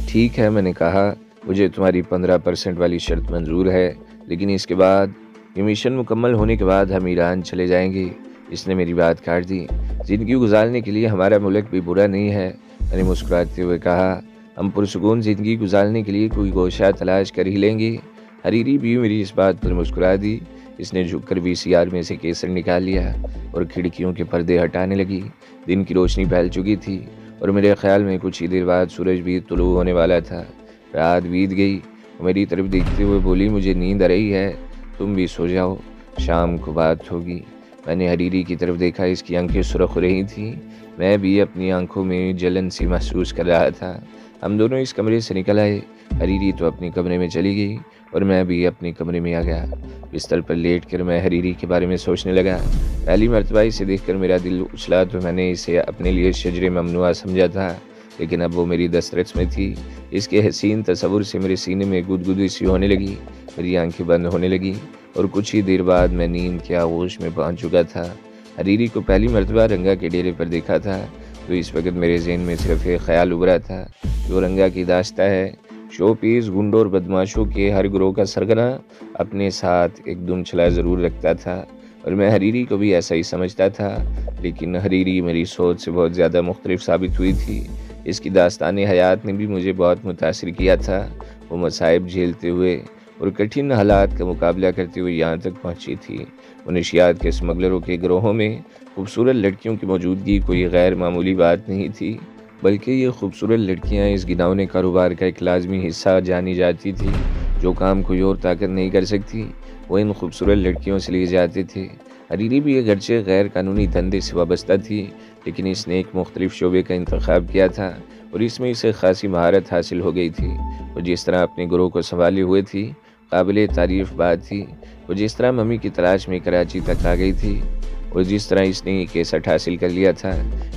ٹھیک ہے، میں نے کہا، مجھے تمہاری 15% والی شرط منظور ہے، لیکن اس کے بعد یہ مشن مکمل ہونے کے بعد ہم ایران چلے جائیں گے۔ اس نے میری بات کاٹ دی۔ زندگی گزارنے کے لیے ہمارا ملک بھی برا نہیں ہے، میں نے مسکراتے ہوئے کہا۔ ہم پرسکون زندگی گزارنے کے لیے کوئی گوشہ تلاش کر ہی لیں گے۔ حریری بھی میری اس بات پر مسکرا دی۔ اس نے جھک کر VCR میں سے کیسٹ نکال لیا اور کھڑکیوں کے پردے ہٹانے لگی۔ دن کی روشنی پھیل چکی تھی اور میرے خیال میں کچھ ہی دیر بعد سورج بھی طلوع ہونے والا تھا۔ رات بیت گئی۔ وہ میری طرف دیکھتے ہوئے بولی، مجھے نیند آ رہی ہے، تم بھی سو جاؤ، شام کو بات ہوگی۔ میں نے حریری کی طرف دیکھا، اس کی آنکھیں سرخ ہو رہی تھیں۔ میں بھی اپنی آنکھوں میں جلن سی محسوس کر رہا تھا۔ ہم دونوں اس کمرے سے نکل آئے۔ حریری تو اپنے کمرے میں چلی گئی اور میں بھی اپنے کمرے میں آ گیا۔ بستر پر لیٹ کر میں حریری کے بارے میں سوچنے لگا۔ پہلی مرتبہ اسے دیکھ کر میرا دل اچھلا تو میں نے اسے اپنے لیے شجر ممنوعہ سمجھا تھا، لیکن اب وہ میری دسترس میں تھی۔ اس کے حسین تصور سے میرے سینے میں گدگدی سی ہونے لگی، میری آنکھیں بند ہونے لگی اور کچھ ہی دیر بعد میں نیند کے آغوش میں پہنچ چکا تھا۔ حریری کو پہلی مرتبہ رنگا کے ڈیرے پر دیکھا تھا تو اس وقت میرے ذہن میں صرف ایک خیال ابھرا تھا، جو رنگا کی داستہ ہے۔ شو پیس گنڈوں اور بدماشوں کے ہر گروہ کا سرگنا اپنے ساتھ ایک دم چھلا ضرور رکھتا تھا، اور میں حریری کو بھی ایسا ہی سمجھتا تھا، لیکن حریری میری سوچ سے بہت زیادہ مختلف ثابت ہوئی تھی۔ اس کی داستان حیات نے بھی مجھے بہت متاثر کیا تھا۔ وہ مصائب جھیلتے ہوئے اور کٹھن حالات کا مقابلہ کرتے ہوئے یہاں تک پہنچی تھی۔ منشیات کے اسمگلروں کے گروہوں میں خوبصورت لڑکیوں کی موجودگی کوئی غیر معمولی بات نہیں تھی، بلکہ یہ خوبصورت لڑکیاں اس گھناؤنے کاروبار کا ایک لازمی حصہ جانی جاتی تھی۔ جو کام کوئی اور طاقت نہیں کر سکتی، وہ ان خوبصورت لڑکیوں سے لیے جاتے تھے۔ حریری بھی اگرچہ غیر قانونی دھندے سے وابستہ تھی، لیکن اس نے ایک مختلف شعبے کا انتخاب کیا تھا اور اس میں اسے خاصی مہارت حاصل ہو گئی تھی۔ وہ جس طرح اپنے گروہ کو سنبھالے ہوئے تھی، قابل تعریف بات تھی۔ وہ جس طرح ممی کی تلاش میں کراچی تک آ گئی تھی اور جس طرح اس نے کیسٹ حاصل کر لیا تھا،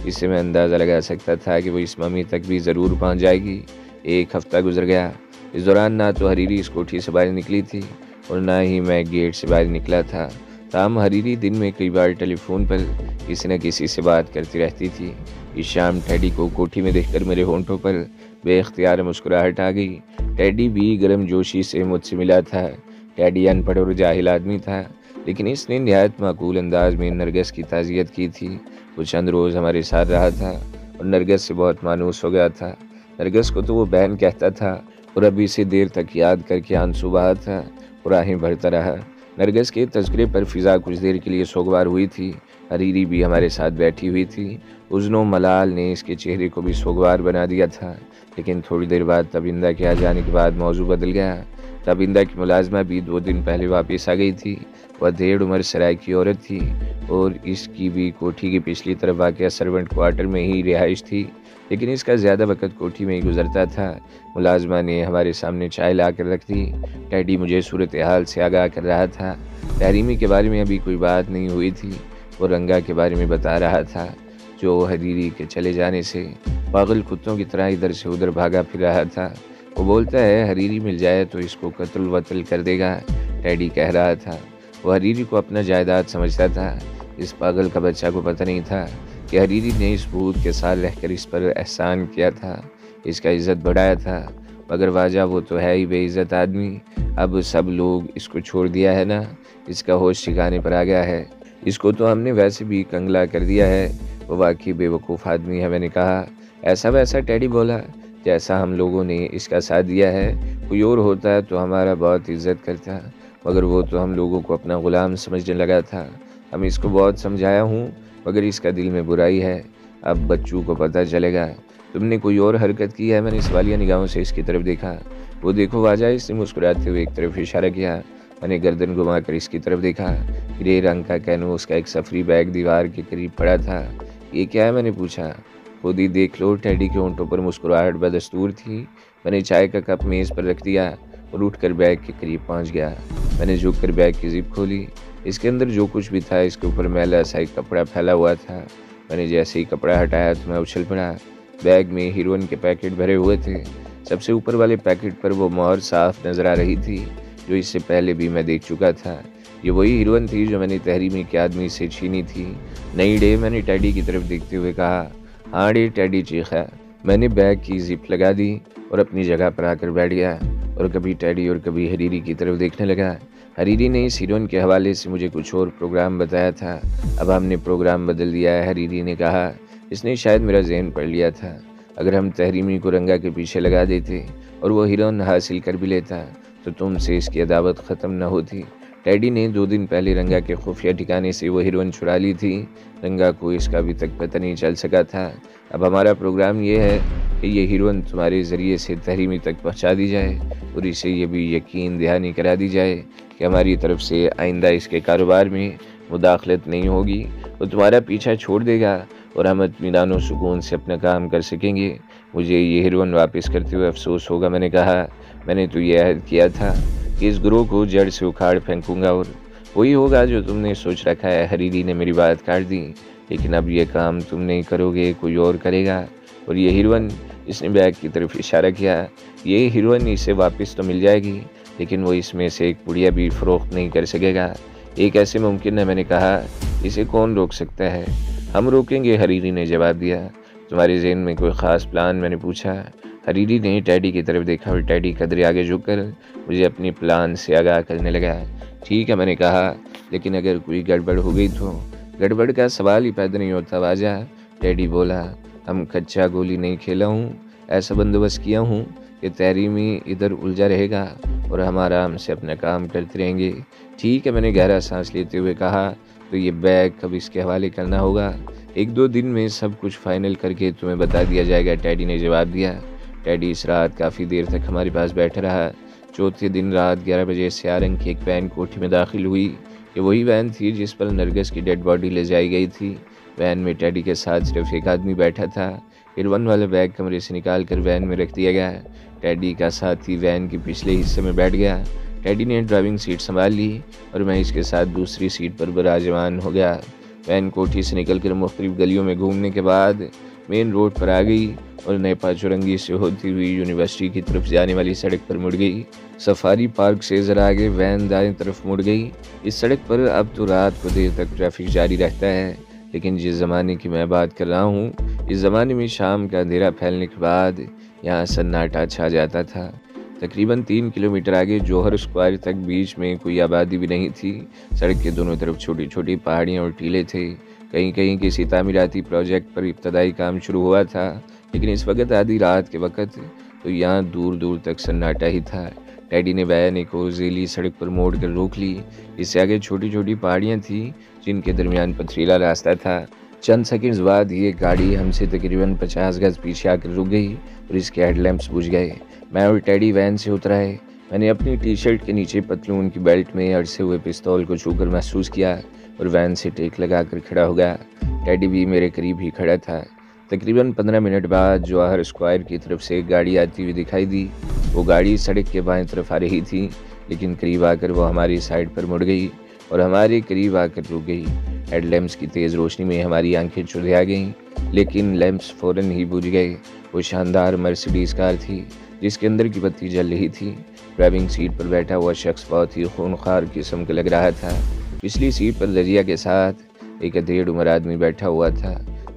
اس سے میں اندازہ لگا سکتا تھا کہ وہ اس ممی تک بھی ضرور پہنچ جائے گی۔ ایک ہفتہ گزر گیا۔ اس دوران نہ تو حریری اس کوٹھی سے باہر نکلی تھی اور نہ ہی میں گیٹ سے باہر نکلا تھا۔ تاہم حریری دن میں کئی بار ٹیلی فون پر کسی نہ کسی سے بات کرتی رہتی تھی۔ اس شام ٹیڈی کو کوٹھی میں دیکھ کر میرے ہونٹوں پر بے اختیار مسکراہٹ آ گئی۔ ٹیڈی بھی گرم جوشی سے مجھ سے ملا تھا۔ ٹیڈی ان پڑھ اور جاہل آدمی تھا، لیکن اس نے نہایت معقول انداز میں نرگس کی تعزیت کی تھی۔ وہ چند روز ہمارے ساتھ رہا تھا اور نرگس سے بہت مانوس ہو گیا تھا۔ نرگس کو تو وہ بہن کہتا تھا اور ابھی سے دیر تک یاد کر کے آنسو بہا تھا اور آہیں بھرتا رہا۔ نرگس کے تذکرے پر فضا کچھ دیر کے لیے سوگوار ہوئی تھی۔ حریری بھی ہمارے ساتھ بیٹھی ہوئی تھی۔ حزن و ملال نے اس کے چہرے کو بھی سوگوار بنا دیا تھا، لیکن تھوڑی دیر بعد تبندہ کے آ جانے کے بعد موضوع بدل گیا۔ تبندہ کی ملازمہ بھی 2 دن پہلے واپس آ گئی تھی۔ وہ 1.5 عمر سرائے کی عورت تھی اور اس کی بھی کوٹھی کی پچھلی طرف واقع سرونٹ کوارٹر میں ہی رہائش تھی، لیکن اس کا زیادہ وقت کوٹھی میں ہی گزرتا تھا۔ ملازمہ نے ہمارے سامنے چائے لا کر رکھ دی۔ ٹیڈی مجھے صورتحال سے آگاہ کر رہا تھا۔ تحریمی کے بارے میں ابھی کوئی بات نہیں ہوئی تھی۔ وہ رنگا کے بارے میں بتا رہا تھا، جو حریری کے چلے جانے سے پاگل کتوں کی طرح ادھر سے ادھر بھاگا پھر رہا تھا۔ وہ بولتا ہے حریری مل جائے تو اس کو قتل وتل کر دے گا، ٹیڈی کہہ رہا تھا۔ وہ حریری کو اپنا جائیداد سمجھتا تھا۔ اس پاگل کا بچہ کو پتہ نہیں تھا کہ حریری نے اس بھوت کے ساتھ رہ کر اس پر احسان کیا تھا، اس کا عزت بڑھایا تھا، مگر واجہ وہ تو ہے ہی بے عزت آدمی۔ اب سب لوگ اس کو چھوڑ دیا ہے نا، اس کا ہوش ٹھکانے پر آ گیا ہے۔ اس کو تو ہم نے ویسے بھی کنگلا کر دیا ہے۔ وہ واقعی بے وقوف آدمی ہے، میں نے کہا۔ ایسا ویسا ٹیڈی بولا، جیسا ہم لوگوں نے اس کا ساتھ دیا ہے، کوئی اور ہوتا ہے تو ہمارا بہت عزت کرتا، مگر وہ تو ہم لوگوں کو اپنا غلام سمجھنے لگا تھا۔ ہم اس کو بہت سمجھایا ہوں، مگر اس کا دل میں برائی ہے۔ اب بچوں کو پتہ چلے گا۔ تم نے کوئی اور حرکت کی ہے؟ میں نے سوالیہ نگاہوں سے اس کی طرف دیکھا۔ وہ دیکھو واجہ، اس نے مسکراتے ہوئے ایک طرف اشارہ کیا۔ میں نے گردن گھما کر اس کی طرف دیکھا۔ گرے رنگ کا کینوس کا ایک سفری بیگ دیوار کے قریب پڑا تھا۔ یہ کیا ہے؟ میں نے پوچھا۔ خود ہی دیکھ لو۔ ٹیڈی کے ہونٹوں پر مسکراہٹ بدستور تھی۔ میں نے چائے کا کپ میز پر رکھ دیا اور اٹھ کر بیگ کے قریب پہنچ گیا۔ میں نے جھک کر بیگ کی زپ کھولی۔ اس کے اندر جو کچھ بھی تھا، اس کے اوپر میلا سا ایک کپڑا پھیلا ہوا تھا۔ میں نے جیسے ہی کپڑا ہٹایا تو میں اچھل پڑا۔ بیگ میں ہیروئن کے پیکٹ بھرے ہوئے تھے۔ سب سے اوپر والے پیکٹ پر وہ مہر صاف نظر آ رہی تھی، جو اس سے پہلے بھی میں دیکھ چکا تھا۔ یہ وہی ہیروئن تھی جو میں نے تحریمی کے آدمی سے چھینی تھی۔ نہیں ڈے، میں نے ٹیڈی کی طرف دیکھتے ہوئے کہا۔ ہاں ڈے، ٹیڈی چیخا۔ میں نے بیگ کی زپ لگا دی اور اپنی جگہ پر آ کر بیٹھ گیا اور کبھی ٹیڈی اور کبھی حریری کی طرف دیکھنے لگا۔ حریری نے اس ہیروئن کے حوالے سے مجھے کچھ اور پروگرام بتایا تھا، اب ہم نے پروگرام بدل دیا ہے۔ حریری نے کہا، اس نے شاید میرا ذہن پڑھ لیا تھا۔ اگر ہم تحریمی کو رنگا کے پیچھے لگا دیتے اور وہ ہیروئن حاصل کر بھی لیتا تو تم سے اس کی عداوت ختم نہ ہوتی۔ ٹیڈی نے 2 دن پہلے رنگا کے خفیہ ٹھکانے سے وہ ہیروئن چھڑا لی تھی، رنگا کو اس کا ابھی تک پتہ نہیں چل سکا تھا۔ اب ہمارا پروگرام یہ ہے کہ یہ ہیروئن تمہارے ذریعے سے تحریمی تک پہنچا دی جائے اور اسے یہ بھی یقین دہانی کرا دی جائے کہ ہماری طرف سے آئندہ اس کے کاروبار میں مداخلت نہیں ہوگی، وہ تمہارا پیچھا چھوڑ دے گا اور ہم اطمینان و سکون سے اپنا کام کر سکیں گے۔ مجھے یہ ہیروئن واپس کرتے ہوئے افسوس ہوگا۔ میں نے کہا، میں نے تو یہ عہد کیا تھا کہ اس گروہ کو جڑ سے اکھاڑ پھینکوں گا اور وہی ہوگا جو تم نے سوچ رکھا ہے۔ حریری نے میری بات کاٹ دی، لیکن اب یہ کام تم نہیں کرو گے، کوئی اور کرے گا۔ اور یہ ہیروئن، اس نے بیگ کی طرف اشارہ کیا، یہ ہیروئن اسے واپس تو مل جائے گی لیکن وہ اس میں سے ایک پڑیا بھی فروخت نہیں کر سکے گا۔ یہ کیسے ممکن ہے؟ میں نے کہا، اسے کون روک سکتا ہے؟ ہم روکیں گے، حریری نے جواب دیا۔ تمہارے ذہن میں کوئی خاص پلان؟ میں نے پوچھا۔ حریری نے ٹیڈی کی طرف دیکھا اور ٹیڈی قدرے آگے جھک کر مجھے اپنی پلان سے آگاہ کرنے لگا۔ ٹھیک ہے، میں نے کہا، لیکن اگر کوئی گڑبڑ ہو گئی تو؟ گڑبڑ کا سوال ہی پیدا نہیں ہوتا واجہ، ٹیڈی بولا۔ ہم کچا گولی نہیں کھیلا ہوں، ایسا بندوبست کیا ہوں کہ تحریمی ادھر الجھا رہے گا اور ہم آرام سے اپنا کام کرتے رہیں گے۔ ٹھیک ہے، میں نے گہرا سانس لیتے ہوئے کہا، تو یہ بیگ کب اس کے حوالے کرنا ہوگا؟ 1-2 دن میں سب کچھ فائنل کر کے تمہیں بتا دیا جائے گا، ٹیڈی نے جواب دیا۔ ٹیڈی اس رات کافی دیر تک ہمارے پاس بیٹھا رہا۔ چوتھے دن رات 11 بجے سیاہ رنگ کی ایک وین کوٹھی میں داخل ہوئی۔ یہ وہی وین تھی جس پر نرگس کی ڈیڈ باڈی لے جائی گئی تھی۔ وین میں ٹیڈی کے ساتھ صرف ایک آدمی بیٹھا تھا۔ ہیروئن والا بیگ کمرے سے نکال کر وین میں رکھ دیا گیا۔ ٹیڈی کا ساتھی وین کے پچھلے حصے میں بیٹھ گیا۔ ٹیڈی نے ڈرائیونگ سیٹ سنبھال لی اور میں اس کے ساتھ دوسری سیٹ پر براجمان ہو گیا۔ وین کوٹھی سے نکل کر مختلف گلیوں میں گھومنے کے بعد مین روڈ پر آ گئی اور نیپا چورنگی سے ہوتی ہوئی یونیورسٹی کی طرف جانے والی سڑک پر مڑ گئی۔ سفاری پارک سے ذرا آگے وین دائیں طرف مڑ گئی۔ اس سڑک پر اب تو رات کو دیر تک ٹریفک جاری رہتا ہے، لیکن جس زمانے کی میں بات کر رہا ہوں، اس زمانے میں شام کا اندھیرا پھیلنے کے بعد یہاں سناٹا چھا جاتا تھا۔ تقریباً 3 کلومیٹر آگے جوہر اسکوائر تک بیچ میں کوئی آبادی بھی نہیں تھی۔ سڑک کے دونوں طرف چھوٹی چھوٹی پہاڑیاں اور ٹیلے تھے۔ کہیں کہیں کسی تعمیراتی پروجیکٹ پر ابتدائی کام شروع ہوا تھا، لیکن اس وقت آدھی رات کے وقت تو یہاں دور دور تک سناٹا ہی تھا۔ ٹیڈی نے وین کو ذیلی سڑک پر موڑ کر روک لی۔ اس سے آگے چھوٹی چھوٹی پہاڑیاں تھیں جن کے درمیان پتھریلا راستہ تھا۔ چند سیکنڈز بعد یہ گاڑی ہم سے تقریباً 50 گز پیچھے آ کر رک گئی اور اس کے ہیڈ لیمپس بجھ گئے۔ میں اور ٹیڈی وین سے اترائے۔ میں نے اپنی ٹی شرٹ کے نیچے پتلون کی بیلٹ میں اڑسے ہوئے پستول کو چھو کر محسوس کیا اور وین سے ٹیک لگا کر کھڑا ہو گیا۔ ٹیڈی بھی میرے قریب ہی کھڑا تھا۔ تقریباً 15 منٹ بعد جواہر اسکوائر کی طرف سے ایک گاڑی آتی ہوئی دکھائی دی۔ وہ گاڑی سڑک کے بائیں طرف آ رہی تھی، لیکن قریب آ کر وہ ہماری سائڈ پر مڑ گئی اور ہمارے قریب آ کر رک گئی۔ ہیڈ لیمپس کی تیز روشنی میں ہماری آنکھیں چرھیا گئیں، لیکن لیمپس فوراً ہی بجھ گئے۔ وہ شاندار مرسیڈیز کار تھی جس کے اندر کی بتی جل رہی تھی۔ ڈرائیونگ سیٹ پر بیٹھا ہوا شخص بہت ہی خونخوار قسم کا لگ رہا تھا۔ پچھلی سیٹ پر دریا کے ساتھ ایک ادھیڑ عمر آدمی بیٹھا ہوا تھا۔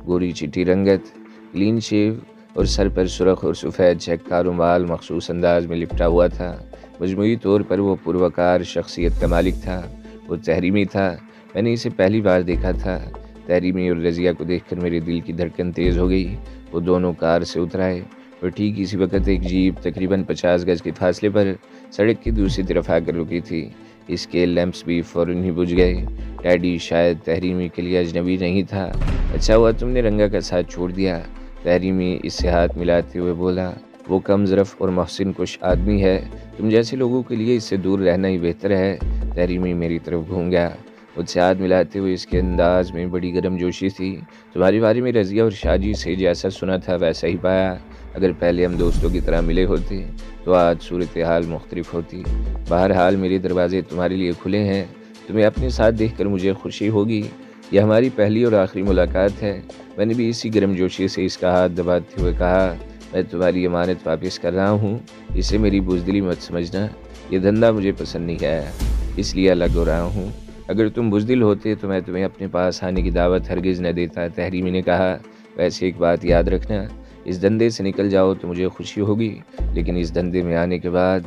گوری چٹی رنگت، کلین شیو اور سر پر سرخ اور سفید چیک کا رومال مخصوص انداز میں لپٹا ہوا تھا۔ مجموعی طور پر وہ پروکار شخصیت کا مالک تھا۔ وہ تحریمی تھا۔ میں نے اسے پہلی بار دیکھا تھا۔ تحریمی اور رضیہ کو دیکھ کر میرے دل کی دھڑکن تیز ہو گئی۔ وہ دونوں کار سے اترائے اور ٹھیک اسی وقت ایک جیپ تقریباً 50 گز کے فاصلے پر سڑک کی دوسری طرف آ کر رکی تھی۔ اس کے لیمپس بھی فوراً ہی بجھ گئے۔ ٹیڈی شاید تحریمی کے لیے اجنبی نہیں تھا۔ اچھا ہوا تم نے رنگا کا ساتھ چھوڑ دیا، تحریمی اس سے ہاتھ ملاتے ہوئے بولا۔ وہ کم ظرف اور محسن کش آدمی ہے، تم جیسے لوگوں کے لیے اس سے دور رہنا ہی بہتر ہے۔ تحریمی میری طرف گھوم گیا۔ مجھ سے ہاتھ ملاتے ہوئے اس کے انداز میں بڑی گرم جوشی تھی۔ تمہارے بارے میں رضیہ اور شاجی سے جیسا سنا تھا ویسا ہی پایا۔ اگر پہلے ہم دوستوں کی طرح ملے ہوتے تو آج صورتحال مختلف ہوتی۔ بہرحال میرے دروازے تمہارے لیے کھلے ہیں، تمہیں اپنے ساتھ دیکھ کر مجھے خوشی ہوگی۔ یہ ہماری پہلی اور آخری ملاقات ہے۔ میں نے بھی اسی گرم جوشی سے اس کا ہاتھ دباتے ہوئے کہا، میں تمہاری امانت واپس کر رہا ہوں، اسے میری بزدلی مت سمجھنا۔ یہ دھندا مجھے پسند نہیں آیا، اس لیے الگ ہو رہا ہوں۔ اگر تم بزدل ہوتے تو میں تمہیں اپنے پاس آنے کی دعوت ہرگز نہ دیتا، تحریمی نے کہا۔ ویسے ایک بات یاد رکھنا، اس دھندے سے نکل جاؤ تو مجھے خوشی ہوگی، لیکن اس دھندے میں آنے کے بعد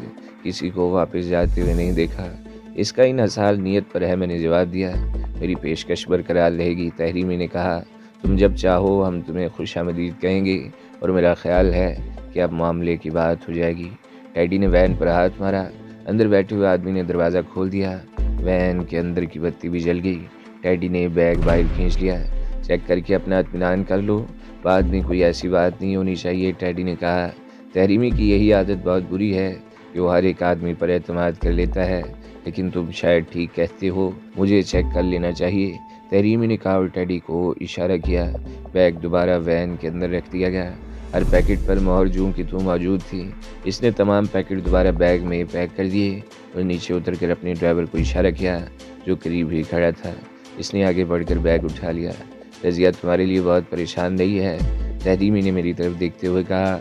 کسی کو واپس جاتے ہوئے نہیں دیکھا۔ اس کا انحصار نیت پر ہے، میں نے جواب دیا۔ میری پیشکش برقرار رہے گی، تحریمی نے کہا۔ تم جب چاہو ہم تمہیں خوش آمدید کہیں گے، اور میرا خیال ہے کہ اب معاملے کی بات ہو جائے گی۔ ٹیڈی نے وین پر ہاتھ مارا۔ اندر بیٹھے ہوئے آدمی نے دروازہ کھول دیا۔ وین کے اندر کی بتی بھی جل گئی۔ ٹیڈی نے بیگ باہر کھینچ لیا۔ چیک کر کے اپنا اطمینان کر لو، بعد میں کوئی ایسی بات نہیں ہونی چاہیے، ٹیڈی نے کہا۔ تحریمی کی یہی عادت بہت بری ہے کہ وہ ہر ایک آدمی پر اعتماد کر لیتا ہے، لیکن تم شاید ٹھیک کہتے ہو، مجھے چیک کر لینا چاہیے، تحریمی نے کہا اور ٹیڈی کو اشارہ کیا۔ بیگ دوبارہ وین کے اندر رکھ دیا گیا۔ ہر پیکٹ پر مہر جوں کی تو موجود تھی۔ اس نے تمام پیکٹ دوبارہ بیگ میں پیک کر دیے اور نیچے اتر کر اپنے ڈرائیور کو اشارہ کیا جو قریب ہی کھڑا تھا۔ اس نے آگے بڑھ کر بیگ اٹھا لیا۔ رضیہ تمہارے لیے بہت پریشان دہی ہے، تحریمی نے میری طرف دیکھتے ہوئے کہا۔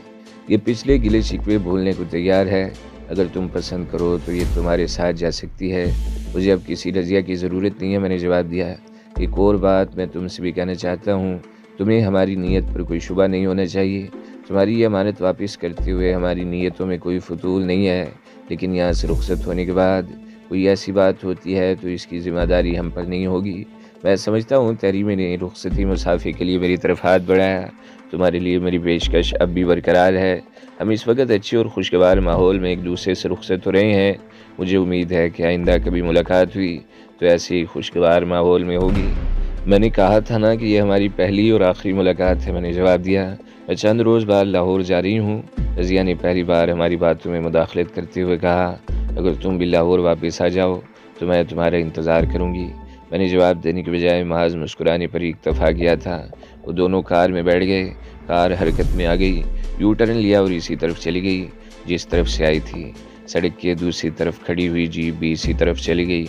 یہ پچھلے گلے شکوے بھولنے کو تیار ہے، اگر تم پسند کرو تو یہ تمہارے ساتھ جا سکتی ہے، مجھے اب کسی رضیہ کی ضرورت نہیں ہے، میں نے جواب دیا۔ ایک اور بات میں تم سے بھی کہنا چاہتا ہوں، تمہیں ہماری نیت پر کوئی شبہ نہیں ہونا چاہیے۔ تمہاری یہ امانت واپس کرتے ہوئے ہماری نیتوں میں کوئی فتول نہیں ہے، لیکن یہاں سے رخصت ہونے کے بعد کوئی ایسی بات ہوتی ہے تو اس کی ذمہ داری ہم پر نہیں ہوگی۔ میں سمجھتا ہوں تحریمی نے رخصتی مسافے کے لیے میری طرف ہاتھ بڑھایا۔ تمہارے لیے میری پیشکش اب بھی برقرار ہے۔ ہم اس وقت اچھے اور خوشگوار ماحول میں ایک دوسرے سے رخصت ہو رہے ہیں۔ مجھے امید ہے کہ آئندہ کبھی ملاقات ہوئی تو ایسے ہی خوشگوار ماحول میں ہوگی۔ میں نے کہا تھا نا کہ یہ ہماری پہلی اور آخری ملاقات ہے، میں نے جواب دیا۔ میں چند روز بعد لاہور جا رہی ہوں، رضیہ نے پہلی بار ہماری باتوں میں مداخلت کرتے ہوئے کہا۔ اگر تم بھی لاہور واپس آ جاؤ تو میں تمہارا انتظار کروں گی۔ میں نے جواب دینے کے بجائے محض مسکرانے پر اکتفا کیا تھا۔ وہ دونوں کار میں بیٹھ گئے۔ کار حرکت میں آ گئی، یو ٹرن لیا اور اسی طرف چلی گئی جس طرف سے آئی تھی۔ سڑک کے دوسری طرف کھڑی ہوئی جیپ بھی اسی طرف چلی گئی۔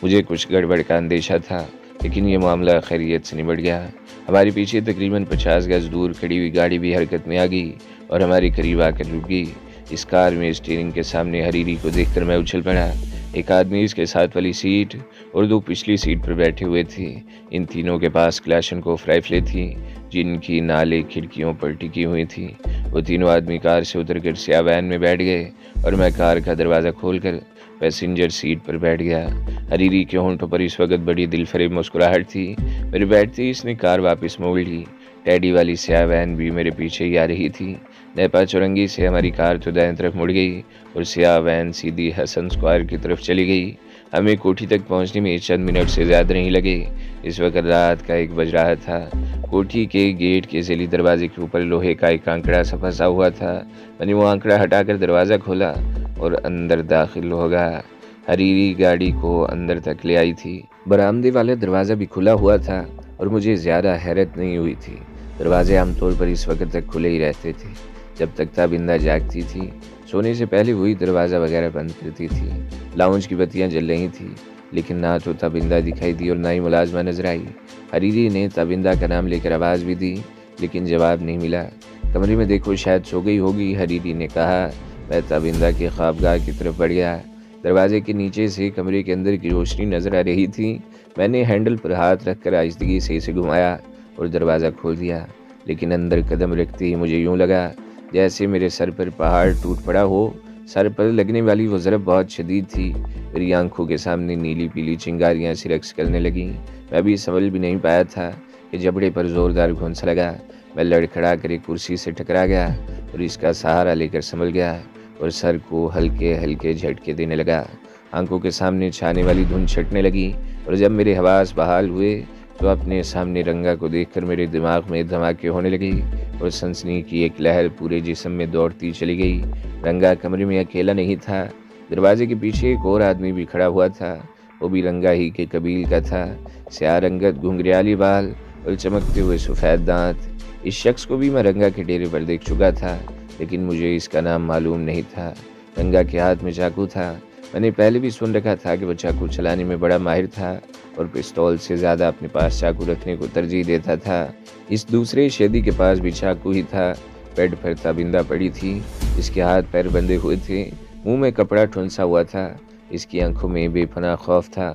مجھے کچھ گڑبڑ کا اندیشہ تھا، لیکن یہ معاملہ خیریت سے نمٹ گیا۔ ہمارے پیچھے تقریباً 50 گز دور کھڑی ہوئی گاڑی بھی حرکت میں آ گئی اور ہمارے قریب آ کر رک گئی۔ اس کار میں اسٹیئرنگ کے سامنے حریری کو دیکھ کر میں اچھل پڑا۔ ایک آدمی اس کے ساتھ والی سیٹ اور 2 پچھلی سیٹ پر بیٹھے ہوئے تھے۔ ان تینوں کے پاس کلاشنکوف رائفلیں تھیں جن کی نالیں کھڑکیوں پر ٹکی ہوئی تھیں۔ وہ تینوں آدمی کار سے اتر کر سیاہ وین میں بیٹھ گئے اور میں کار کا دروازہ کھول کر پیسنجر سیٹ پر بیٹھ گیا۔ حریری کے ہونٹوں پر اس وقت بڑی دل فریب مسکراہٹ تھی۔ میرے بیٹھتے ہی اس نے کار واپس موڑ لی۔ ٹیڈی والی سیاہ وین بھی میرے پیچھے ہی آ رہی تھی۔ نیپا چورنگی سے ہماری کار تو دائیں طرف مڑ گئی اور سیاہ وین سیدھی حسن اسکوائر کی طرف چلی گئی۔ ہمیں کوٹھی تک پہنچنے میں چند منٹ سے زیادہ نہیں لگے۔ اس وقت رات کا 1 بج رہا تھا۔ کوٹھی کے گیٹ کے ذیلی دروازے کے اوپر لوہے کا ایک آنکڑا سا پھنسا ہوا تھا۔ میں نے وہ آنکڑا ہٹا کر دروازہ کھولا اور اندر داخل ہو گیا۔ حریری گاڑی کو اندر تک لے آئی تھی۔ برآمدے والا دروازہ بھی کھلا ہوا تھا اور مجھے زیادہ حیرت نہیں ہوئی تھی۔ دروازے عام طور پر اس وقت تک کھلے ہی رہتے تھے جب تک تابندہ جاگتی تھی۔ سونے سے پہلے وہی دروازہ وغیرہ بند کرتی تھی۔ لاؤنج کی بتیاں جل رہی تھیں، لیکن نہ تو تابندہ دکھائی دی اور نہ ہی ملازمہ نظر آئی۔ حریری نے تابندہ کا نام لے کر آواز بھی دی، لیکن جواب نہیں ملا۔ کمرے میں دیکھو، شاید سو گئی ہوگی، حریری نے کہا۔ میں تابندہ کے خوابگاہ کی طرف بڑھ گیا۔ دروازے کے نیچے سے کمرے کے اندر کی روشنی نظر آ رہی تھی۔ میں نے ہینڈل پر ہاتھ رکھ کر آہستگی سے اسے گھمایا اور دروازہ کھول دیا، لیکن اندر قدم رکھتے ہی مجھے یوں لگا جیسے میرے سر پر پہاڑ ٹوٹ پڑا ہو۔ سر پر لگنے والی وہ ضرب بہت شدید تھی۔ میری آنکھوں کے سامنے نیلی پیلی چنگاریاں سی رقص کرنے لگیں۔ میں ابھی سنبھل بھی نہیں پایا تھا کہ جبڑے پر زوردار گھونسا لگا۔ میں لڑکھڑا کر ایک کرسی سے ٹکرا گیا اور اس کا سہارا لے کر سنبھل گیا اور سر کو ہلکے ہلکے جھٹکے دینے لگا۔ آنکھوں کے سامنے چھانے والی دھند چھٹنے لگی اور جب میرے حواس بحال ہوئے تو اپنے سامنے رنگا کو دیکھ کر میرے دماغ میں دھماکے ہونے لگے اور سنسنی کی ایک لہر پورے جسم میں دوڑتی چلی گئی۔ رنگا کمرے میں اکیلا نہیں تھا، دروازے کے پیچھے ایک اور آدمی بھی کھڑا ہوا تھا۔ وہ بھی رنگا ہی کے قبیل کا تھا، سیاہ رنگت، گھنگریالی بال اور چمکتے ہوئے سفید دانت۔ اس شخص کو بھی میں رنگا کے ڈیرے پر دیکھ چکا تھا، لیکن مجھے اس کا نام معلوم نہیں تھا۔ رنگا کے ہاتھ میں چاقو تھا۔ میں نے پہلے بھی سن رکھا تھا کہ وہ چاقو چلانے میں بڑا ماہر تھا اور پستول سے زیادہ اپنے پاس چاقو رکھنے کو ترجیح دیتا تھا۔ اس دوسرے شیدی کے پاس بھی چاقو ہی تھا۔ بیڈ پر تابندہ پڑی تھی، اس کے ہاتھ پیر بندھے ہوئے تھے، منہ میں کپڑا ٹھنسا ہوا تھا، اس کی آنکھوں میں بے پناہ خوف تھا۔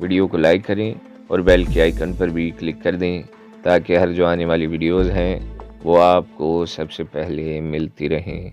ویڈیو کو لائک کریں اور بیل کے آئیکن پر بھی کلک کر دیں تاکہ ہر جو آنے والی ویڈیوز ہیں وہ آپ کو سب سے پہلے ملتی رہیں۔